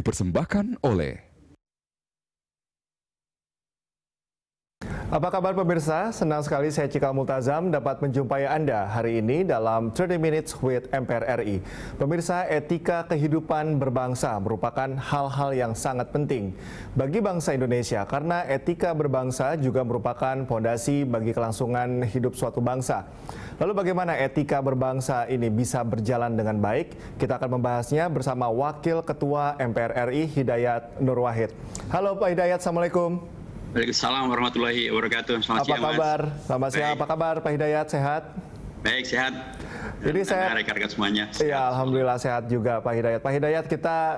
dipersembahkan oleh Apa kabar pemirsa? Senang sekali saya Cikal Multazam dapat menjumpai Anda hari ini dalam 30 Minutes with MPR RI. Pemirsa, etika kehidupan berbangsa merupakan hal-hal yang sangat penting bagi bangsa Indonesia karena etika berbangsa juga merupakan fondasi bagi kelangsungan hidup suatu bangsa. Lalu bagaimana etika berbangsa ini bisa berjalan dengan baik? Kita akan membahasnya bersama Wakil Ketua MPR RI Hidayat Nur Wahid. Halo Pak Hidayat, Assalamualaikum. Waalaikumsalam warahmatullahi wabarakatuh. Selamat siang, Mas. Apa kabar? Selamat siang. Apa kabar Pak Hidayat? Sehat? Baik, sehat. Jadi saya rekan-rekan semuanya. Iya, alhamdulillah sehat juga Pak Hidayat. Pak Hidayat,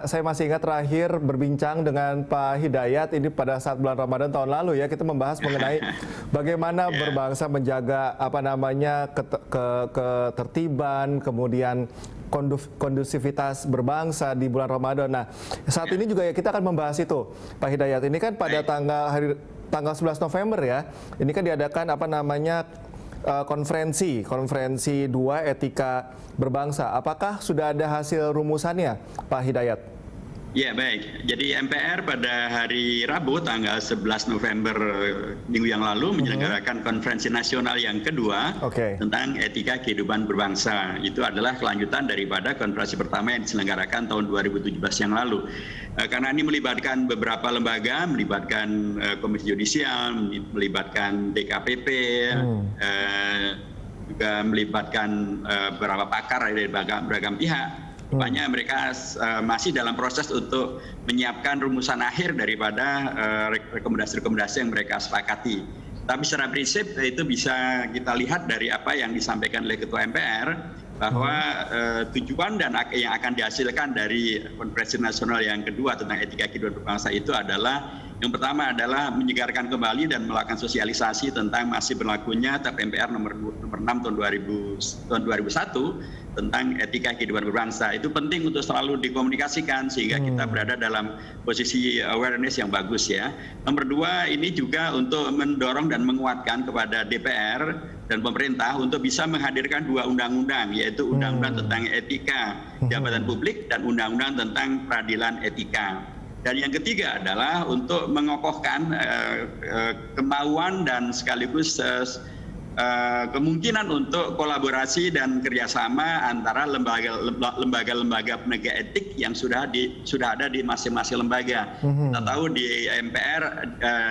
saya masih ingat terakhir berbincang dengan Pak Hidayat ini pada saat bulan Ramadan tahun lalu ya, kita membahas mengenai bagaimana berbangsa menjaga ketertiban, kemudian kondusivitas berbangsa di bulan Ramadan. Nah, saat ini juga ya kita akan membahas itu, Pak Hidayat. Ini kan pada tanggal 11 November ya. Ini kan diadakan konferensi 2 etika berbangsa. Apakah sudah ada hasil rumusannya, Pak Hidayat? Ya, baik. Jadi MPR pada hari Rabu tanggal 11 November minggu yang lalu menyelenggarakan konferensi nasional yang kedua tentang etika kehidupan berbangsa. Itu adalah kelanjutan daripada konferensi pertama yang diselenggarakan tahun 2017 yang lalu. Karena ini melibatkan beberapa lembaga, melibatkan Komisi Yudisial, melibatkan DKPP, juga melibatkan beberapa pakar dari beragam pihak. Rupanya mereka masih dalam proses untuk menyiapkan rumusan akhir daripada rekomendasi-rekomendasi yang mereka sepakati. Tapi secara prinsip itu bisa kita lihat dari apa yang disampaikan oleh Ketua MPR bahwa tujuan dan yang akan dihasilkan dari konferensi nasional yang kedua tentang etika kehidupan berbangsa itu adalah yang pertama adalah menyegarkan kembali dan melakukan sosialisasi tentang masih berlakunya TAP MPR nomor 6 tahun 2001 tentang etika kehidupan berbangsa. Itu penting untuk selalu dikomunikasikan sehingga kita berada dalam posisi awareness yang bagus ya. Nomor 2, ini juga untuk mendorong dan menguatkan kepada DPR dan pemerintah untuk bisa menghadirkan 2 undang-undang, yaitu undang-undang tentang etika jabatan publik dan undang-undang tentang peradilan etika. Dan yang ketiga adalah untuk mengokohkan kemauan dan sekaligus kemungkinan untuk kolaborasi dan kerjasama antara lembaga-lembaga penegak etik yang sudah ada di masing-masing lembaga. Kita tahu di MPR,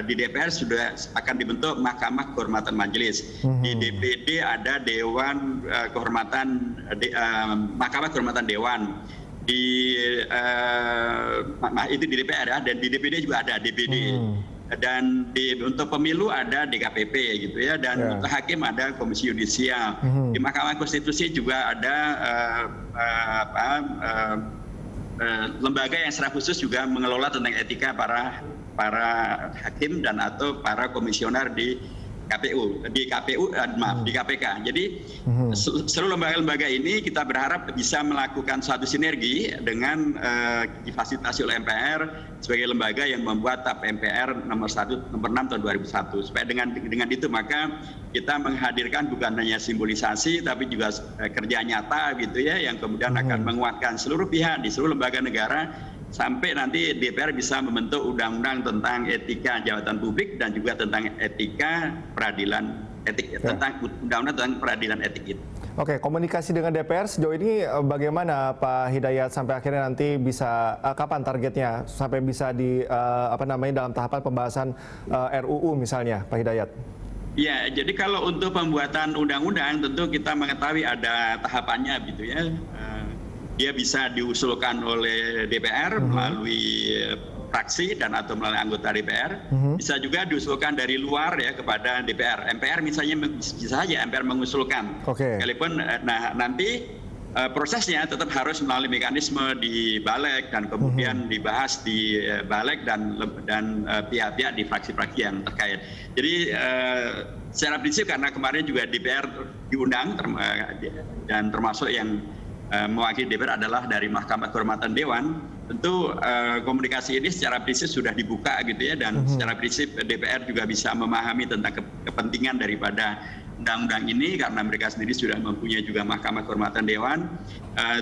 di DPR sudah akan dibentuk Mahkamah Kehormatan Majelis. Di DPD ada Dewan Kehormatan Mahkamah Kehormatan Dewan. Itu di DPR ya, dan di DPD juga ada DPD. Dan untuk pemilu ada DKPP gitu ya, dan untuk hakim ada Komisi Yudisial. Di Mahkamah Konstitusi juga ada lembaga yang secara khusus juga mengelola tentang etika para hakim dan atau para komisioner di KPK. Jadi seluruh lembaga-lembaga ini kita berharap bisa melakukan suatu sinergi dengan difasilitasi oleh MPR sebagai lembaga yang membuat TAP MPR nomor 6 tahun 2001. Supaya dengan itu maka kita menghadirkan bukan hanya simbolisasi tapi juga kerja nyata gitu ya, yang kemudian akan menguatkan seluruh pihak di seluruh lembaga negara sampai nanti DPR bisa membentuk undang-undang tentang etika jabatan publik dan juga tentang etika peradilan etik, tentang undang-undang tentang peradilan etik itu. Oke, komunikasi dengan DPR sejauh ini bagaimana Pak Hidayat sampai akhirnya nanti bisa kapan targetnya sampai bisa dalam tahapan pembahasan RUU misalnya, Pak Hidayat? Ya, jadi kalau untuk pembuatan undang-undang tentu kita mengetahui ada tahapannya gitu ya. Dia bisa diusulkan oleh DPR melalui fraksi dan atau melalui anggota DPR. Bisa juga diusulkan dari luar ya kepada DPR. MPR misalnya bisa saja MPR mengusulkan. Sekalipun nanti prosesnya tetap harus melalui mekanisme di Balek dan kemudian dibahas di Balek dan pihak-pihak di fraksi-fraksi yang terkait. Jadi secara prinsip karena kemarin juga DPR diundang dan termasuk yang mewakili DPR adalah dari Mahkamah Kehormatan Dewan, tentu komunikasi ini secara prinsip sudah dibuka gitu ya, dan secara prinsip DPR juga bisa memahami tentang kepentingan daripada undang-undang ini karena mereka sendiri sudah mempunyai juga Mahkamah Kehormatan Dewan.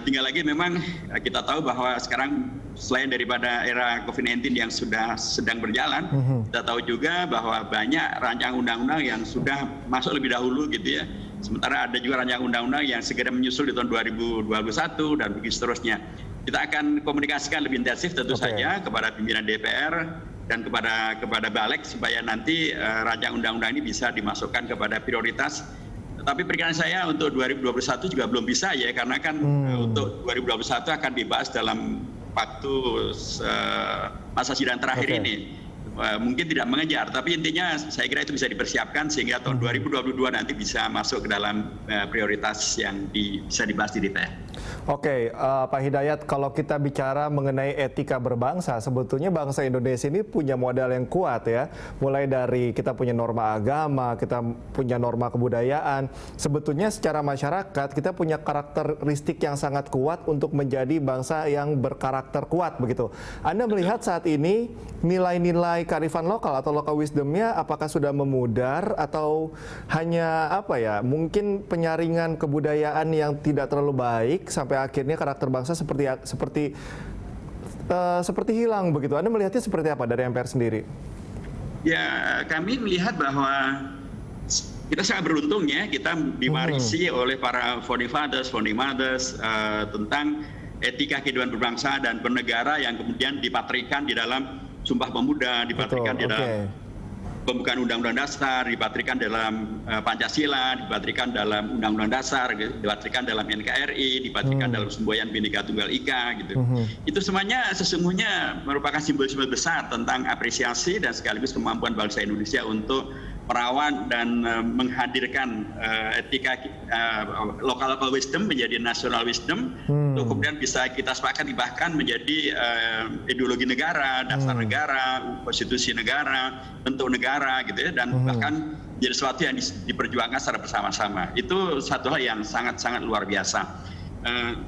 Tinggal lagi memang kita tahu bahwa sekarang selain daripada era COVID-19 yang sudah sedang berjalan, kita tahu juga bahwa banyak rancangan undang-undang yang sudah masuk lebih dahulu gitu ya. Sementara ada juga rancangan undang-undang yang segera menyusul di tahun 2021 dan begitu seterusnya. Kita akan komunikasikan lebih intensif tentu saja kepada pimpinan DPR dan kepada Balik supaya nanti rancangan undang-undang ini bisa dimasukkan kepada prioritas. Tapi perkiraan saya untuk 2021 juga belum bisa ya, karena kan untuk 2021 akan dibahas dalam waktu masa sidang terakhir ini. Mungkin tidak mengejar, tapi intinya saya kira itu bisa dipersiapkan sehingga tahun 2022 nanti bisa masuk ke dalam prioritas yang bisa dibahas di DPR. Oke, Pak Hidayat, kalau kita bicara mengenai etika berbangsa, sebetulnya bangsa Indonesia ini punya modal yang kuat ya. Mulai dari kita punya norma agama, kita punya norma kebudayaan. Sebetulnya secara masyarakat kita punya karakteristik yang sangat kuat untuk menjadi bangsa yang berkarakter kuat begitu. Anda melihat saat ini nilai-nilai kearifan lokal atau local wisdomnya apakah sudah memudar atau hanya mungkin penyaringan kebudayaan yang tidak terlalu baik sampai akhirnya karakter bangsa seperti hilang begitu. Anda melihatnya seperti apa dari MPR sendiri? Ya, kami melihat bahwa kita sangat beruntung ya, kita diwarisi oleh para founding mothers tentang etika kehidupan berbangsa dan bernegara yang kemudian dipatrikan di dalam Sumpah Pemuda, dipatrikan di dalam pembukaan Undang-Undang Dasar, dipatrikan dalam Pancasila, dipatrikan dalam Undang-Undang Dasar, dipatrikan dalam NKRI, dipatrikan dalam Semboyan Bhinneka Tunggal Ika gitu. Itu semuanya sesungguhnya merupakan simbol-simbol besar tentang apresiasi dan sekaligus kemampuan bangsa Indonesia untuk merawat dan menghadirkan etika local wisdom menjadi national wisdom untuk kemudian bisa kita sepakati bahkan menjadi ideologi negara, dasar negara, konstitusi negara, bentuk negara gitu ya, dan bahkan jadi sesuatu yang diperjuangkan secara bersama-sama. Itu satu hal yang sangat-sangat luar biasa.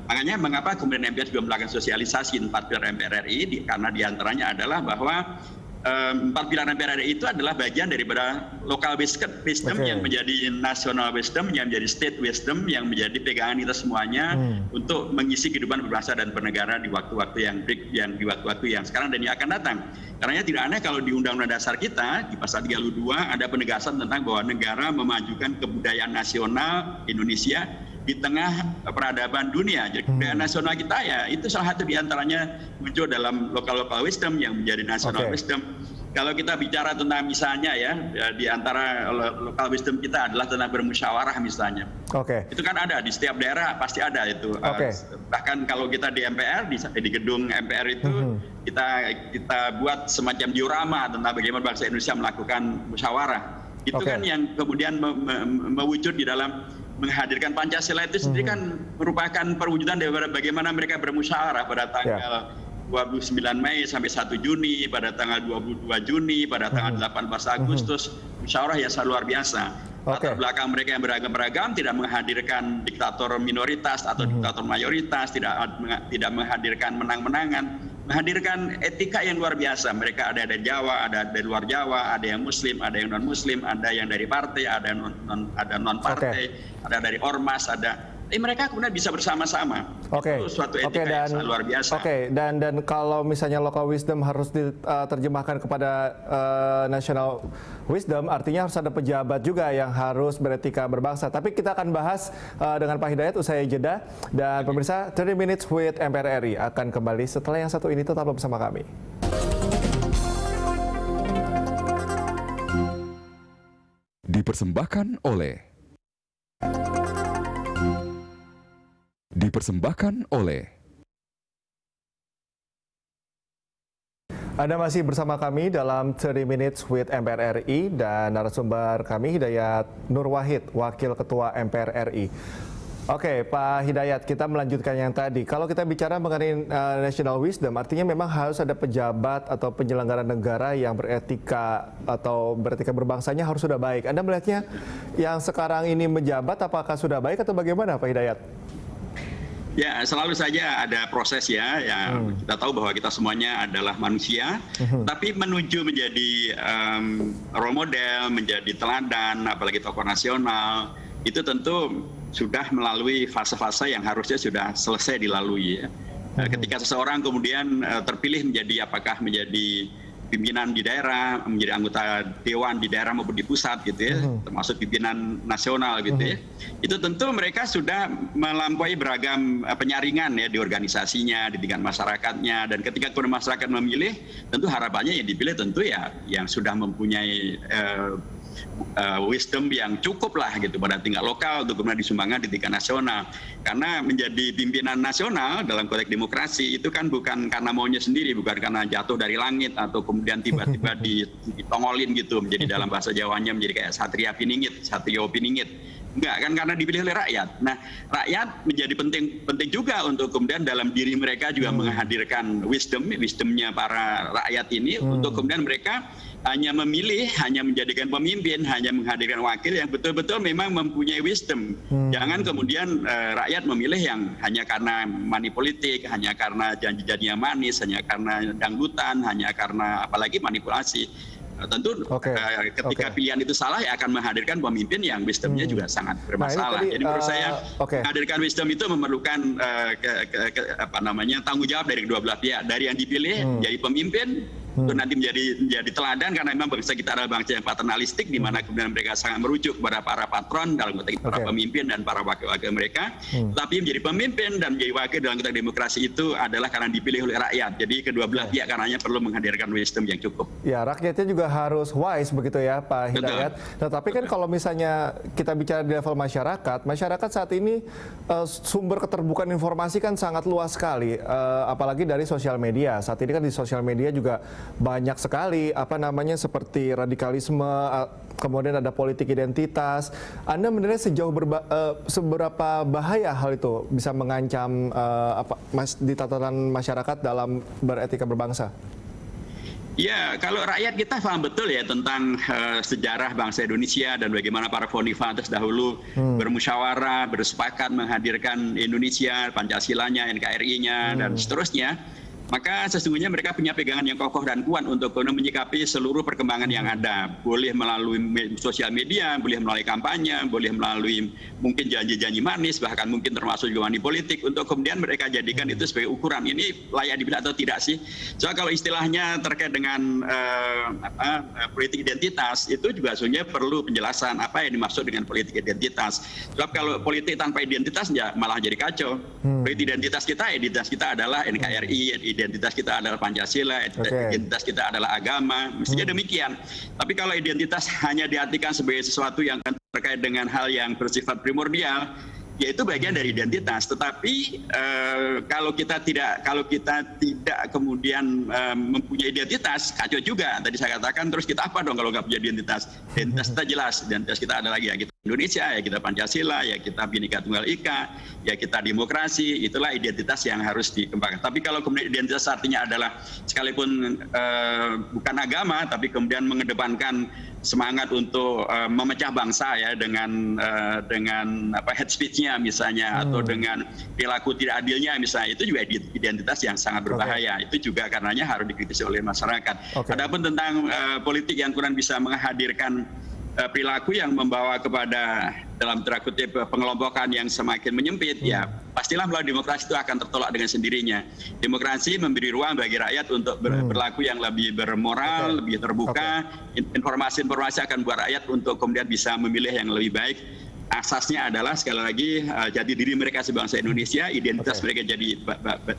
Makanya mengapa kemudian MPR juga melakukan sosialisasi 4 pilar MPR RI, karena diantaranya adalah bahwa 4 pilar MPR RI itu adalah bagian daripada local wisdom yang menjadi national wisdom, yang menjadi state wisdom, yang menjadi pegangan kita semuanya untuk mengisi kehidupan berbangsa dan bernegara di waktu-waktu yang sekarang dan yang akan datang. Karena tidak aneh kalau di Undang-Undang Dasar kita di pasal 32 ada penegasan tentang bahwa negara memajukan kebudayaan nasional Indonesia di tengah peradaban dunia. Jadi kebudayaan nasional kita ya itu salah satu diantaranya muncul dalam local wisdom yang menjadi national wisdom. Kalau kita bicara tentang misalnya ya di antara local wisdom kita adalah tentang bermusyawarah misalnya. Itu kan ada di setiap daerah pasti ada itu. Bahkan kalau kita di MPR di gedung MPR itu kita buat semacam diorama tentang bagaimana bangsa Indonesia melakukan musyawarah. Itu kan yang kemudian mewujud di dalam menghadirkan Pancasila itu sendiri kan merupakan perwujudan dari bagaimana mereka bermusyawarah pada tanggal 29 Mei sampai 1 Juni, pada tanggal 22 Juni, pada tanggal 18 Agustus, musyawarah yang sangat luar biasa. Latar belakang mereka yang beragam-beragam, tidak menghadirkan diktator minoritas atau diktator mayoritas, tidak menghadirkan menang-menangan, menghadirkan etika yang luar biasa. Mereka ada dari Jawa, ada dari luar Jawa, ada yang Muslim, ada yang non-Muslim, ada yang dari partai, ada non-partai, ada dari ormas, ada. Mereka kemudian bisa bersama-sama. Itu suatu etika yang sangat luar biasa. Dan kalau misalnya local wisdom harus diterjemahkan kepada national wisdom, artinya harus ada pejabat juga yang harus beretika berbangsa. Tapi kita akan bahas dengan Pak Hidayat usai jeda. Dan pemirsa, 30 Minutes with MPR RI akan kembali setelah yang satu ini. Tetaplah bersama kami. Dipersembahkan oleh Anda masih bersama kami dalam 30 Minutes with MPR RI dan narasumber kami Hidayat Nur Wahid, Wakil Ketua MPR RI. Pak Hidayat, kita melanjutkan yang tadi. Kalau kita bicara mengenai national wisdom, artinya memang harus ada pejabat atau penyelenggara negara yang beretika atau beretika berbangsanya harus sudah baik. Anda melihatnya yang sekarang ini menjabat apakah sudah baik atau bagaimana Pak Hidayat? Ya, selalu saja ada proses ya. Kita tahu bahwa kita semuanya adalah manusia, tapi menuju menjadi role model, menjadi teladan, apalagi tokoh nasional, itu tentu sudah melalui fase-fase yang harusnya sudah selesai dilalui ya. Ketika seseorang kemudian terpilih menjadi apakah menjadi pimpinan di daerah, menjadi anggota dewan di daerah maupun di pusat gitu ya, termasuk pimpinan nasional gitu ya. Itu tentu mereka sudah melampaui beragam penyaringan ya di organisasinya, di tingkat masyarakatnya, dan ketika kemudian masyarakat memilih, tentu harapannya yang dipilih tentu ya yang sudah mempunyai wisdom yang cukup lah gitu pada tingkat lokal untuk kemudian disumbangkan di tingkat nasional. Karena menjadi pimpinan nasional dalam konteks demokrasi itu kan bukan karena maunya sendiri, bukan karena jatuh dari langit atau kemudian tiba-tiba ditongolin gitu menjadi dalam bahasa Jawanya menjadi kayak satria piningit, satrio piningit. Enggak, kan karena dipilih oleh rakyat. Nah, rakyat menjadi penting juga untuk kemudian dalam diri mereka juga menghadirkan wisdomnya para rakyat ini untuk kemudian mereka hanya memilih, hanya menjadikan pemimpin, hanya menghadirkan wakil yang betul-betul memang mempunyai wisdom. Jangan kemudian rakyat memilih yang hanya karena money politik, hanya karena janji-janji yang manis, hanya karena dangdutan, hanya karena apalagi manipulasi. Tentu ketika pilihan itu salah ya akan menghadirkan pemimpin yang wisdomnya juga sangat bermasalah. Jadi menurut saya menghadirkan wisdom itu memerlukan tanggung jawab dari kedua belah pihak, dari yang dipilih jadi pemimpin untuk nanti menjadi teladan, karena memang bangsa kita adalah bangsa yang paternalistik di mana kemudian mereka sangat merujuk kepada para patron dalam konteks para pemimpin dan para wakil-wakil mereka. Tapi menjadi pemimpin dan menjadi wakil dalam konteks demokrasi itu adalah karena dipilih oleh rakyat. Jadi kedua belah pihak karenanya perlu menghadirkan wisdom yang cukup. Ya, rakyatnya juga harus wise begitu ya Pak Hidayat. Tetapi kan kalau misalnya kita bicara di level masyarakat saat ini sumber keterbukaan informasi kan sangat luas sekali, apalagi dari sosial media. Saat ini kan di sosial media juga banyak sekali seperti radikalisme, kemudian ada politik identitas. Anda menilai seberapa bahaya hal itu bisa mengancam di tataran masyarakat dalam beretika berbangsa? Ya, kalau rakyat kita paham betul ya tentang sejarah bangsa Indonesia dan bagaimana para founding-fathers dahulu bermusyawarah, bersepakat menghadirkan Indonesia, Pancasilanya, NKRI-nya, dan seterusnya. Maka sesungguhnya mereka punya pegangan yang kokoh dan kuat untuk menyikapi seluruh perkembangan yang ada. Boleh melalui sosial media, boleh melalui kampanye, boleh melalui mungkin janji-janji manis, bahkan mungkin termasuk juga money politik, untuk kemudian mereka jadikan itu sebagai ukuran. Ini layak dibilang atau tidak sih? So, kalau istilahnya terkait dengan politik identitas, itu juga sebenarnya perlu penjelasan apa yang dimaksud dengan politik identitas. Sebab kalau politik tanpa identitas ya malah jadi kacau. Politik identitas kita adalah NKRI, identitas kita adalah Pancasila, identitas kita adalah agama, mestinya demikian. Tapi kalau identitas hanya diartikan sebagai sesuatu yang terkait dengan hal yang bersifat primordial, yaitu bagian dari identitas. Tetapi kalau kita tidak kemudian mempunyai identitas, kacau juga. Tadi saya katakan, terus kita apa dong kalau nggak punya identitas? Identitas kita jelas, identitas kita ada lagi ya kita Indonesia, ya kita Pancasila, ya kita Bhinneka Tunggal Ika, ya kita demokrasi. Itulah identitas yang harus dikembangkan. Tapi kalau kemudian identitas artinya adalah sekalipun bukan agama, tapi kemudian mengedepankan semangat untuk memecah bangsa ya dengan hate speech-nya misalnya, atau dengan perilaku tidak adilnya misalnya, itu juga identitas yang sangat berbahaya. Itu juga karenanya harus dikritisi oleh masyarakat. Adapun tentang politik yang kurang bisa menghadirkan perilaku yang membawa kepada dalam tanda kutip pengelompokan yang semakin menyempit, ya pastilah melalui demokrasi itu akan tertolak dengan sendirinya. Demokrasi memberi ruang bagi rakyat untuk berlaku yang lebih bermoral, lebih terbuka. Informasi-informasi akan buat rakyat untuk kemudian bisa memilih yang lebih baik. Asasnya adalah sekali lagi jati diri mereka sebagai bangsa Indonesia, identitas mereka jadi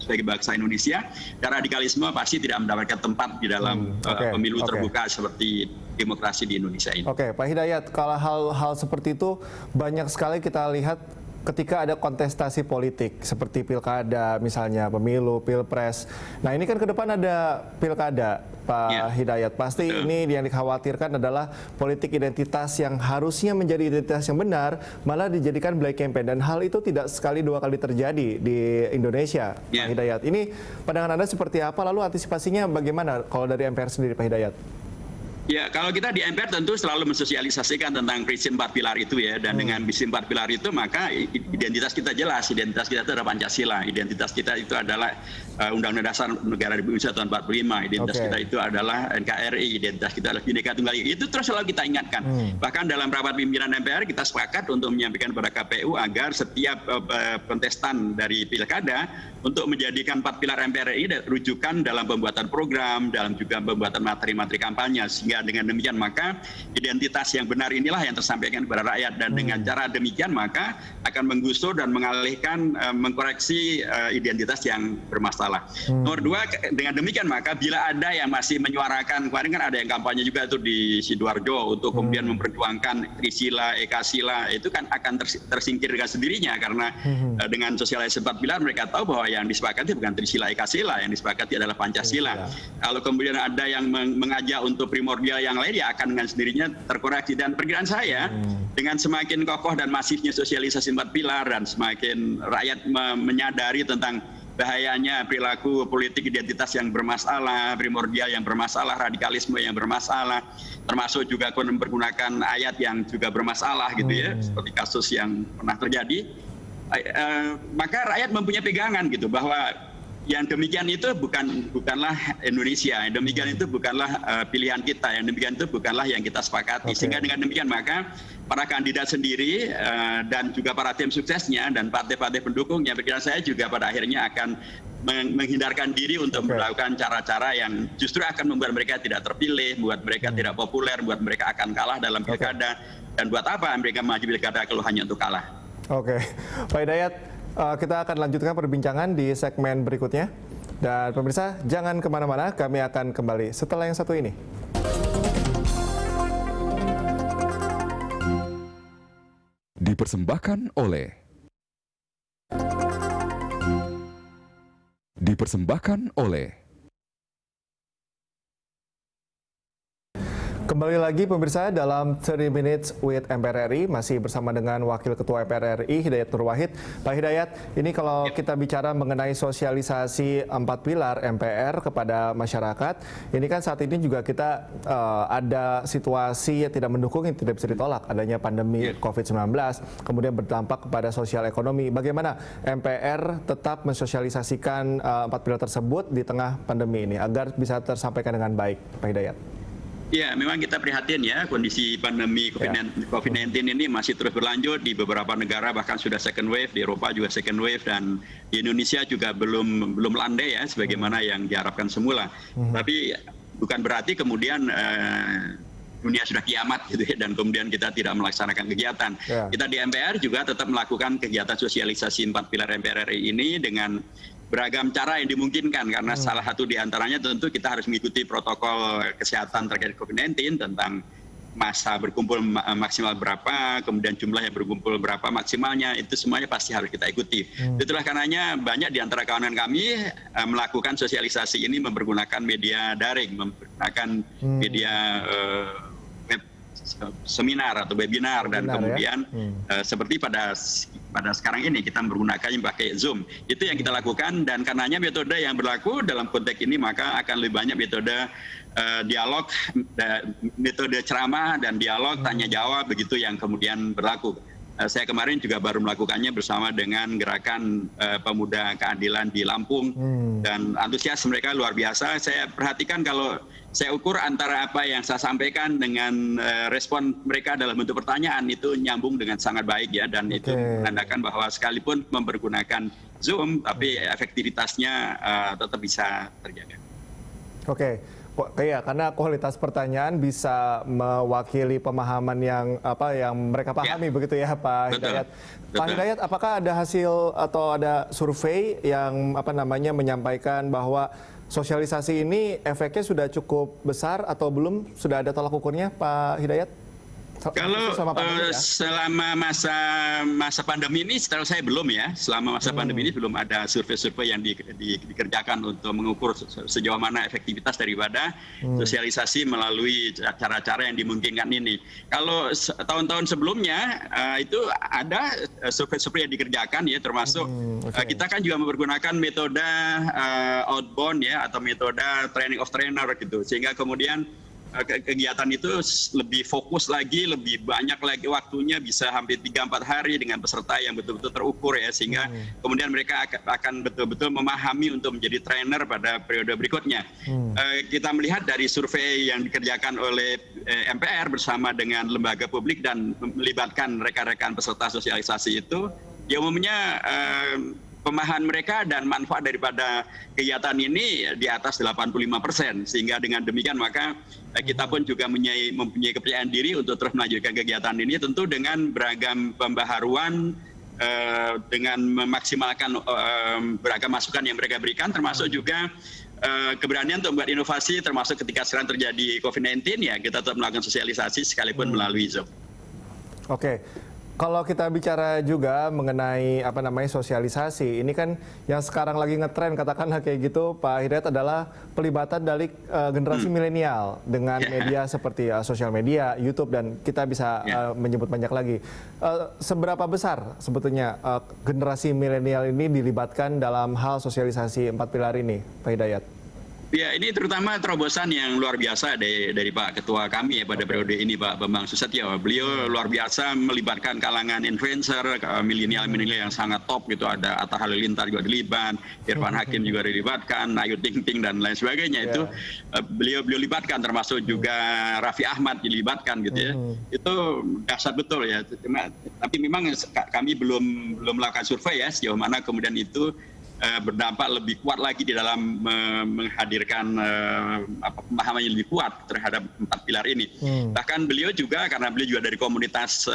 sebagai bangsa Indonesia, dan radikalisme pasti tidak mendapatkan tempat di dalam pemilu terbuka seperti demokrasi di Indonesia ini. Pak Hidayat, kalau hal-hal seperti itu banyak sekali kita lihat ketika ada kontestasi politik seperti pilkada misalnya, pemilu, pilpres. Nah ini kan ke depan ada pilkada, Pak Hidayat. Pasti ini yang dikhawatirkan adalah politik identitas yang harusnya menjadi identitas yang benar malah dijadikan black campaign. Dan hal itu tidak sekali dua kali terjadi di Indonesia, Pak Hidayat. Ini pandangan Anda seperti apa? Lalu antisipasinya bagaimana kalau dari MPR sendiri, Pak Hidayat? Ya, kalau kita di MPR tentu selalu mensosialisasikan tentang prinsip 4 pilar itu ya, dan dengan prinsip 4 pilar itu maka identitas kita jelas, identitas kita itu adalah Pancasila, identitas kita itu adalah Undang-Undang Dasar Negara Republik Indonesia tahun 45, identitas kita itu adalah NKRI, identitas kita adalah Bhinneka Tunggal Ika. Itu terus selalu kita ingatkan. Bahkan dalam rapat pimpinan MPR kita sepakat untuk menyampaikan kepada KPU agar setiap kontestan dari pilkada untuk menjadikan 4 pilar MPR ini rujukan dalam pembuatan program, dalam juga pembuatan materi-materi kampanye, sehingga dengan demikian maka identitas yang benar inilah yang tersampaikan kepada rakyat, dan dengan cara demikian maka akan menggusur dan mengalihkan, mengkoreksi identitas yang bermasalah. Nomor 2, dengan demikian maka bila ada yang masih menyuarakan, kemarin kan ada yang kampanye juga itu di Sidoarjo untuk kemudian memperjuangkan Trisila, Ekasila, itu kan akan tersingkir dengan sendirinya karena dengan sosialisasi 4 pilar mereka tahu bahwa yang disepakati bukan Trisila, Ekasila, yang disepakati adalah Pancasila. Kalau kemudian ada yang mengajak untuk primordial yang lain, ya akan dengan sendirinya terkoreksi. Dan perkiraan saya dengan semakin kokoh dan masifnya sosialisasi 4 pilar dan semakin rakyat menyadari tentang bahayanya perilaku politik identitas yang bermasalah, primordial yang bermasalah, radikalisme yang bermasalah, termasuk juga mempergunakan ayat yang juga bermasalah gitu ya, seperti kasus yang pernah terjadi, maka rakyat mempunyai pegangan gitu bahwa yang demikian itu bukanlah Indonesia, yang demikian itu bukanlah pilihan kita, yang demikian itu bukanlah yang kita sepakati. Sehingga dengan demikian maka para kandidat sendiri dan juga para tim suksesnya dan partai-partai pendukungnya, pikiran saya juga pada akhirnya akan menghindarkan diri untuk melakukan cara-cara yang justru akan membuat mereka tidak terpilih, membuat mereka tidak populer, membuat mereka akan kalah dalam pilkada. Dan buat apa mereka maju pilkada kalau hanya untuk kalah? Oke, Pak Hidayat, kita akan lanjutkan perbincangan di segmen berikutnya. Dan pemirsa, jangan kemana-mana, kami akan kembali setelah yang satu ini. Dipersembahkan oleh Kembali lagi pemirsa dalam 30 Minutes with MPR RI, masih bersama dengan Wakil Ketua MPR RI Hidayat Nur Wahid. Pak Hidayat, ini kalau kita bicara mengenai sosialisasi 4 pilar MPR kepada masyarakat, ini kan saat ini juga kita ada situasi yang tidak mendukung, yang tidak bisa ditolak, adanya pandemi COVID-19, kemudian berdampak kepada sosial ekonomi. Bagaimana MPR tetap mensosialisasikan 4 pilar tersebut di tengah pandemi ini agar bisa tersampaikan dengan baik, Pak Hidayat? Ya, memang kita prihatin ya, kondisi pandemi COVID-19 ini masih terus berlanjut di beberapa negara, bahkan sudah second wave, di Eropa juga second wave, dan di Indonesia juga belum landai ya sebagaimana yang diharapkan semula. Tapi bukan berarti kemudian dunia sudah kiamat gitu ya, dan kemudian kita tidak melaksanakan kegiatan. Kita di MPR juga tetap melakukan kegiatan sosialisasi 4 pilar MPR RI ini dengan beragam cara yang dimungkinkan, karena salah satu diantaranya tentu kita harus mengikuti protokol kesehatan terkait COVID-19 tentang masa berkumpul maksimal berapa, kemudian jumlah yang berkumpul berapa maksimalnya, itu semuanya pasti harus kita ikuti. Itulah karenanya banyak di antara kawanan kami melakukan sosialisasi ini mempergunakan media daring, mempergunakan media seminar atau webinar, dan kemudian seperti pada sekarang ini kita menggunakannya pakai Zoom. Itu yang kita lakukan, dan karenanya metode yang berlaku dalam konteks ini maka akan lebih banyak metode dialog, metode ceramah dan dialog tanya jawab, begitu yang kemudian berlaku. Saya kemarin juga baru melakukannya bersama dengan gerakan pemuda keadilan di Lampung, dan antusias mereka luar biasa. Saya perhatikan, kalau saya ukur antara apa yang saya sampaikan dengan respon mereka dalam bentuk pertanyaan, itu nyambung dengan sangat baik ya, dan itu menandakan bahwa sekalipun mempergunakan Zoom, tapi efektivitasnya tetap bisa terjaga. Oke. Ya, karena kualitas pertanyaan bisa mewakili pemahaman yang mereka pahami, begitu ya Pak Hidayat. Pak Hidayat, apakah ada hasil atau ada survei yang menyampaikan bahwa sosialisasi ini efeknya sudah cukup besar atau belum? Sudah ada tolak ukurnya, Pak Hidayat? Kalau selama masa pandemi ini, setahu saya belum ya. Selama masa pandemi ini belum ada survei-survei yang dikerjakan untuk mengukur sejauh mana efektivitas daripada sosialisasi melalui cara-cara yang dimungkinkan ini. Kalau tahun-tahun sebelumnya itu ada survei-survei yang dikerjakan ya, termasuk kita kan juga mempergunakan metode outbound ya, atau metode training of trainer gitu, sehingga kemudian kegiatan itu lebih fokus lagi, lebih banyak lagi waktunya, bisa hampir 3-4 hari dengan peserta yang betul-betul terukur ya, sehingga kemudian mereka akan betul-betul memahami untuk menjadi trainer pada periode berikutnya. Kita melihat dari survei yang dikerjakan oleh MPR bersama dengan lembaga publik dan melibatkan rekan-rekan peserta sosialisasi itu, ya umumnya pemahaman mereka dan manfaat daripada kegiatan ini di atas 85%, sehingga dengan demikian maka kita pun juga mempunyai kepercayaan diri untuk terus melanjutkan kegiatan ini, tentu dengan beragam pembaharuan, dengan memaksimalkan beragam masukan yang mereka berikan, termasuk juga keberanian untuk membuat inovasi, termasuk ketika sekarang terjadi COVID-19 ya kita tetap melakukan sosialisasi sekalipun melalui Zoom. Oke. Kalau kita bicara juga mengenai sosialisasi, ini kan yang sekarang lagi ngetren katakanlah kayak gitu, Pak Hidayat, adalah pelibatan dari generasi milenial dengan media seperti sosial media, YouTube, dan kita bisa menyebut banyak lagi. Seberapa besar sebetulnya generasi milenial ini dilibatkan dalam hal sosialisasi 4 pilar ini, Pak Hidayat? Ya, ini terutama terobosan yang luar biasa dari Pak Ketua kami ya pada periode ini, Pak Bambang Susatyo. Beliau luar biasa melibatkan kalangan influencer, milenial yang sangat top gitu. Ada Atta Halilintar juga dilibat, Irfan Hakim juga dilibatkan, Ayu Ting Ting dan lain sebagainya. Itu beliau libatkan, termasuk juga Raffi Ahmad dilibatkan gitu ya. Itu dahsyat betul ya. Tapi memang kami belum melakukan survei ya sejauh mana kemudian itu berdampak lebih kuat lagi di dalam menghadirkan pemahaman yang lebih kuat terhadap 4 pilar ini. Bahkan beliau juga, karena beliau juga dari komunitas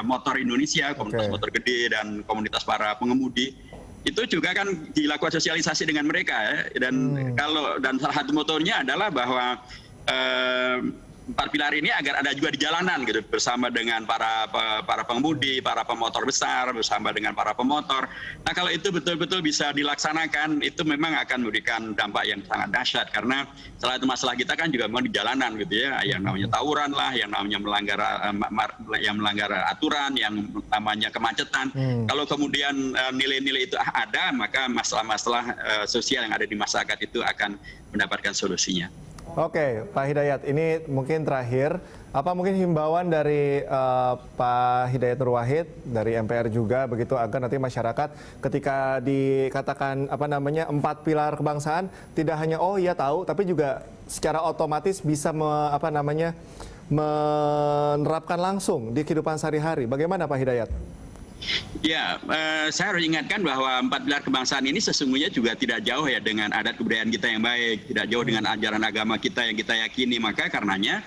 motor Indonesia, komunitas motor gede dan komunitas para pengemudi, itu juga kan dilakukan sosialisasi dengan mereka ya. Dan salah satu motornya adalah bahwa 4 pilar ini agar ada juga di jalanan gitu, bersama dengan para pengemudi, para pemotor besar, bersama dengan para pemotor. Nah, kalau itu betul-betul bisa dilaksanakan, itu memang akan memberikan dampak yang sangat dahsyat, karena salah satu masalah kita kan juga memang di jalanan gitu ya, yang namanya tawuran lah, yang namanya melanggar aturan, yang namanya kemacetan. Kalau kemudian nilai-nilai itu ada, maka masalah-masalah sosial yang ada di masyarakat itu akan mendapatkan solusinya. Oke, Pak Hidayat, ini mungkin terakhir, apa mungkin himbauan dari Pak Hidayat Nur Wahid dari MPR juga begitu, agar nanti masyarakat ketika dikatakan 4 pilar kebangsaan tidak hanya oh iya tahu, tapi juga secara otomatis bisa menerapkan langsung di kehidupan sehari-hari. Bagaimana Pak Hidayat? Ya, saya harus ingatkan bahwa 4 pilar kebangsaan ini sesungguhnya juga tidak jauh ya dengan adat kebudayaan kita yang baik, tidak jauh dengan ajaran agama kita yang kita yakini. Maka karenanya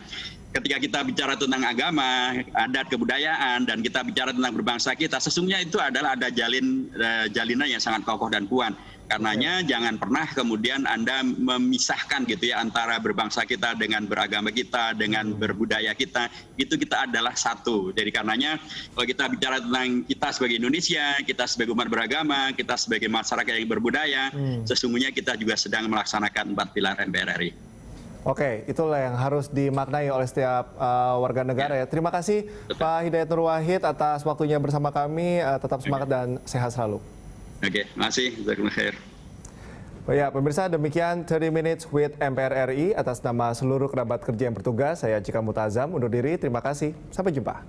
ketika kita bicara tentang agama, adat, kebudayaan, dan kita bicara tentang berbangsa kita, sesungguhnya itu adalah ada jalinan yang sangat kokoh dan kuat. Karenanya jangan pernah kemudian Anda memisahkan gitu ya antara berbangsa kita dengan beragama kita, dengan berbudaya kita. Itu kita adalah satu. Jadi karenanya kalau kita bicara tentang kita sebagai Indonesia, kita sebagai umat beragama, kita sebagai masyarakat yang berbudaya, sesungguhnya kita juga sedang melaksanakan 4 pilar MPR RI. Oke, itulah yang harus dimaknai oleh setiap warga negara ya. Terima kasih Pak Hidayat Nur Wahid atas waktunya bersama kami. Tetap semangat dan sehat selalu. Oke, makasih. Jazakumullah khair. Ya, pemirsa, demikian 30 Minutes with MPR RI. Atas nama seluruh kerabat kerja yang bertugas, saya Cika Multazam undur diri. Terima kasih. Sampai jumpa.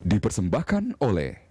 Dipersembahkan oleh